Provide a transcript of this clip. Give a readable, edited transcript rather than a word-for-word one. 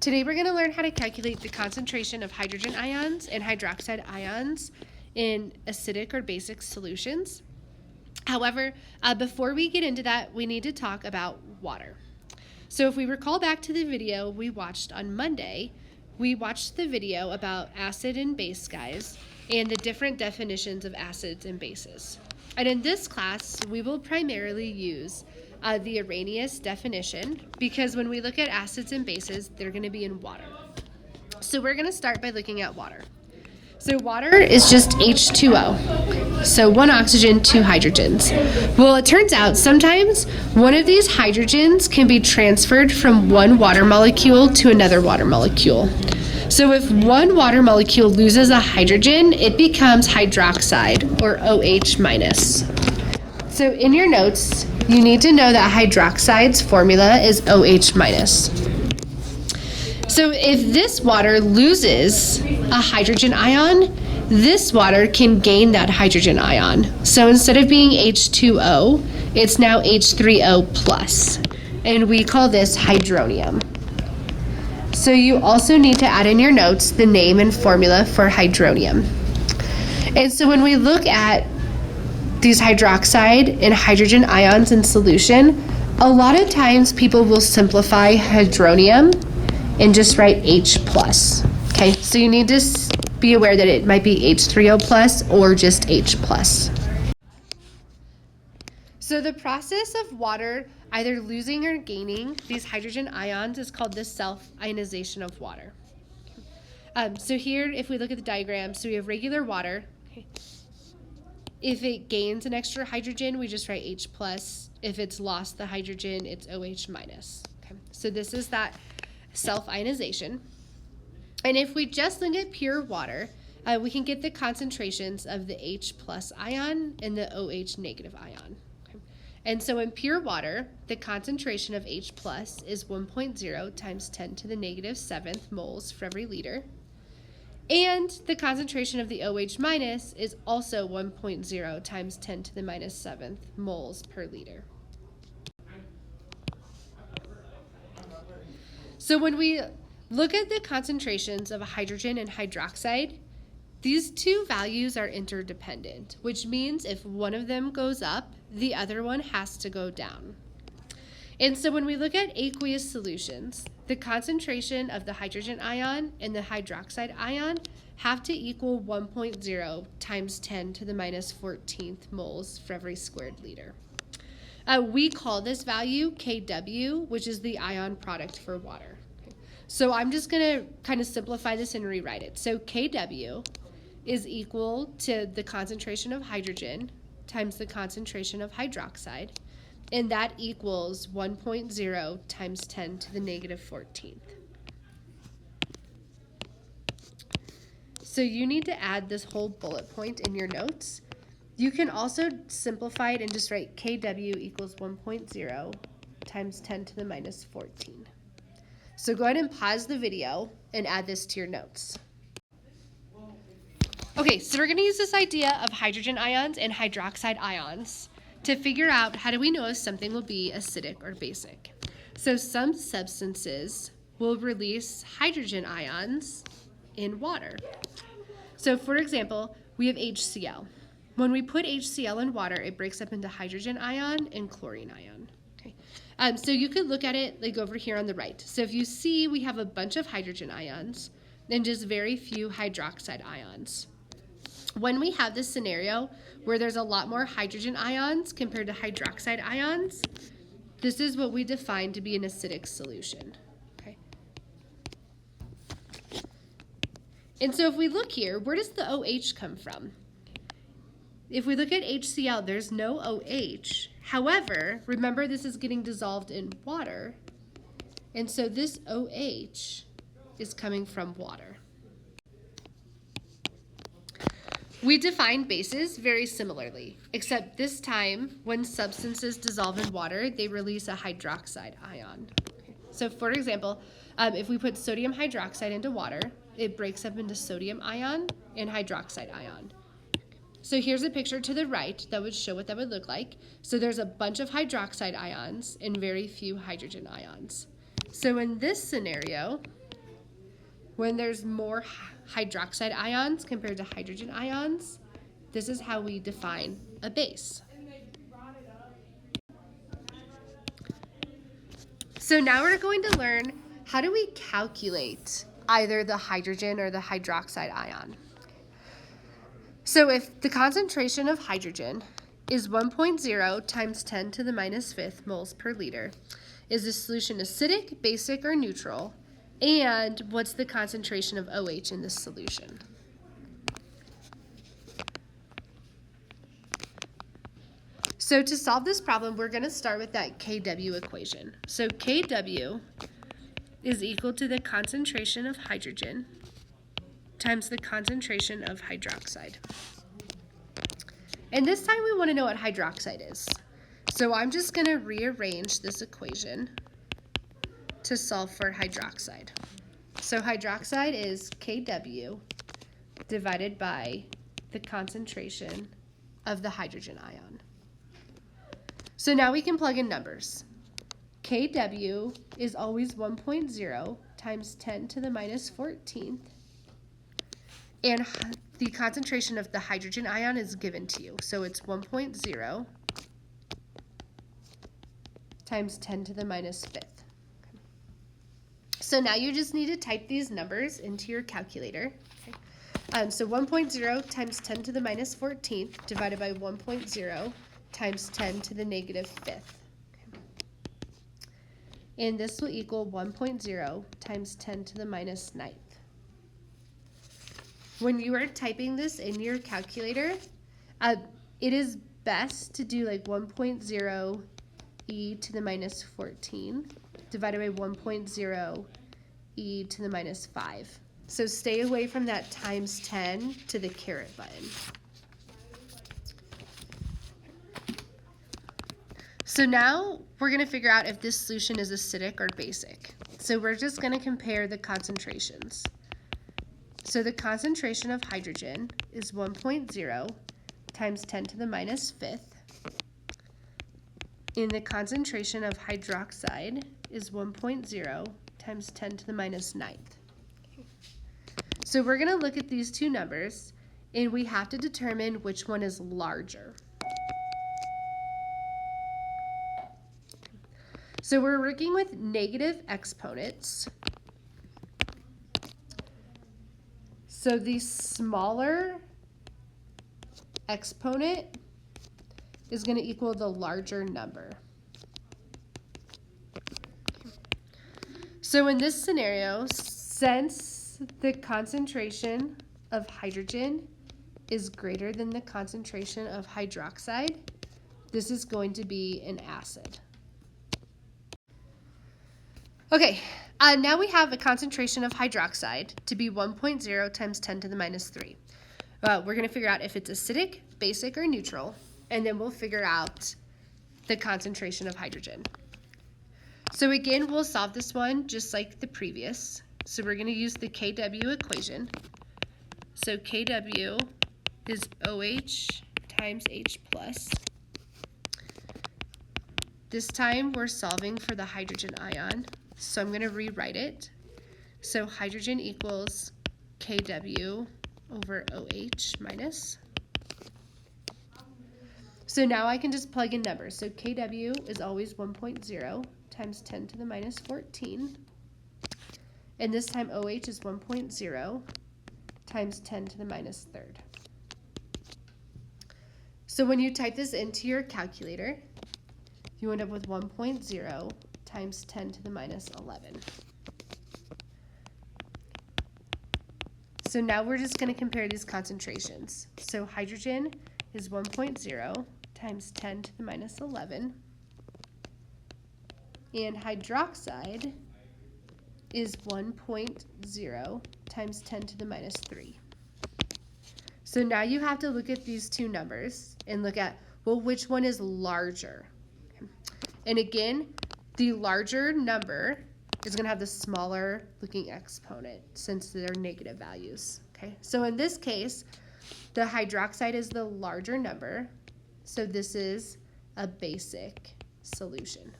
Today we're going to learn how to calculate the concentration of hydrogen ions and hydroxide ions in acidic or basic solutions. However, before we get into that, we need to talk about water. So if we recall back to the video we watched on Monday, we watched the video about acid and base guys and the different definitions of acids and bases. And in this class, we will primarily use the Arrhenius definition, because when we look at acids and bases, they're going to be in water. So we're going to start by looking at water. So water is just H2O. So one oxygen, two hydrogens. Well, it turns out sometimes one of these hydrogens can be transferred from one water molecule to another water molecule. So if one water molecule loses a hydrogen, it becomes hydroxide, or OH minus. So in your notes, you need to know that hydroxide's formula is OH minus. So if this water loses a hydrogen ion, this water can gain that hydrogen ion. So instead of being H2O, it's now H3O plus, and we call this hydronium. So you also need to add in your notes the name and formula for hydronium. And so when we look at these hydroxide and hydrogen ions in solution, a lot of times people will simplify hydronium and just write H plus. Okay, so you need to be aware that it might be H3O plus or just H plus. So the process of water either losing or gaining these hydrogen ions is called the self-ionization of water. So here, if we look at the diagram, so we have regular water. Okay. If it gains an extra hydrogen, we just write H plus. If it's lost the hydrogen, it's OH minus. Okay. So this is that self-ionization. And if we just look at pure water, we can get the concentrations of the H plus ion and the OH negative ion. Okay. And so in pure water, the concentration of H plus is 1.0 times 10 to the negative 7th moles for every liter. And the concentration of the OH minus is also 1.0 times 10 to the minus 7th moles per liter. So when we look at the concentrations of hydrogen and hydroxide, these two values are interdependent, which means if one of them goes up, the other one has to go down. And so when we look at aqueous solutions, the concentration of the hydrogen ion and the hydroxide ion have to equal 1.0 times 10 to the minus 14th moles for every squared liter. We call this value Kw, which is the ion product for water. Okay. So I'm just going to kind of simplify this and rewrite it. So Kw is equal to the concentration of hydrogen times the concentration of hydroxide, and that equals 1.0 times 10 to the negative 14th. So you need to add this whole bullet point in your notes. You can also simplify it and just write Kw equals 1.0 times 10 to the minus 14. So go ahead and pause the video and add this to your notes. Okay, so we're going to use this idea of hydrogen ions and hydroxide ions to figure out how do we know if something will be acidic or basic. So some substances will release hydrogen ions in water. So for example, we have HCl. When we put HCl in water, it breaks up into hydrogen ion and chlorine ion. Okay. So you could look at it like over here on the right. So if you see, we have a bunch of hydrogen ions and just very few hydroxide ions. When we have this scenario where there's a lot more hydrogen ions compared to hydroxide ions, this is what we define to be an acidic solution. Okay. And so if we look here, where does the OH come from? If we look at HCl, there's no OH. However, remember this is getting dissolved in water, and so this OH is coming from water. We define bases very similarly, except this time when substances dissolve in water, they release a hydroxide ion. Okay. So for example, if we put sodium hydroxide into water, it breaks up into sodium ion and hydroxide ion. So here's a picture to the right that would show what that would look like. So there's a bunch of hydroxide ions and very few hydrogen ions. So in this scenario, When there's more hydroxide ions compared to hydrogen ions, this is how we define a base. So now we're going to learn, how do we calculate either the hydrogen or the hydroxide ion? So if the concentration of hydrogen is 1.0 times 10 to the minus fifth moles per liter, is the solution acidic, basic, or neutral? And what's the concentration of OH in this solution? So to solve this problem, we're going to start with that Kw equation. So Kw is equal to the concentration of hydrogen times the concentration of hydroxide. And this time we want to know what hydroxide is. So I'm just going to rearrange this equation to solve for hydroxide. So hydroxide is Kw divided by the concentration of the hydrogen ion. So now we can plug in numbers. Kw is always 1.0 times 10 to the minus 14th. And the concentration of the hydrogen ion is given to you. So it's 1.0 times 10 to the minus fifth. So now you just need to type these numbers into your calculator. Okay. So 1.0 times 10 to the minus 14th divided by 1.0 times 10 to the negative fifth. Okay. And this will equal 1.0 times 10 to the minus ninth. When you are typing this in your calculator, it is best to do like 1.0 e to the minus 14 divided by 1.0 e to the minus 5. So stay away from that times 10 to the caret button. So now we're going to figure out if this solution is acidic or basic. So we're just going to compare the concentrations. So the concentration of hydrogen is 1.0 times 10 to the minus fifth. And the concentration of hydroxide is 1.0 times 10 to the minus ninth. So we're going to look at these two numbers, and we have to determine which one is larger. So we're working with negative exponents. So the smaller exponent is going to equal the larger number. So in this scenario, since the concentration of hydrogen is greater than the concentration of hydroxide, this is going to be an acid. Okay, now we have a concentration of hydroxide to be 1.0 times 10 to the minus 3. We're going to figure out if it's acidic, basic, or neutral, and then we'll figure out the concentration of hydrogen. So again, we'll solve this one just like the previous. So we're going to use the Kw equation. So Kw is OH times H plus. This time we're solving for the hydrogen ion. So I'm going to rewrite it. So hydrogen equals Kw over OH minus. So now I can just plug in numbers. So Kw is always 1.0 times 10 to the minus 14. And this time OH is 1.0 times 10 to the minus third. So when you type this into your calculator, you end up with 1.0 times 10 to the minus 11. So now we're just going to compare these concentrations. So hydrogen is 1.0 times 10 to the minus 11. And hydroxide is 1.0 times 10 to the minus 3. So now you have to look at these two numbers and look at, well, which one is larger? And again, the larger number is going to have the smaller looking exponent since they're negative values. Okay, so in this case, the hydroxide is the larger number, so this is a basic solution.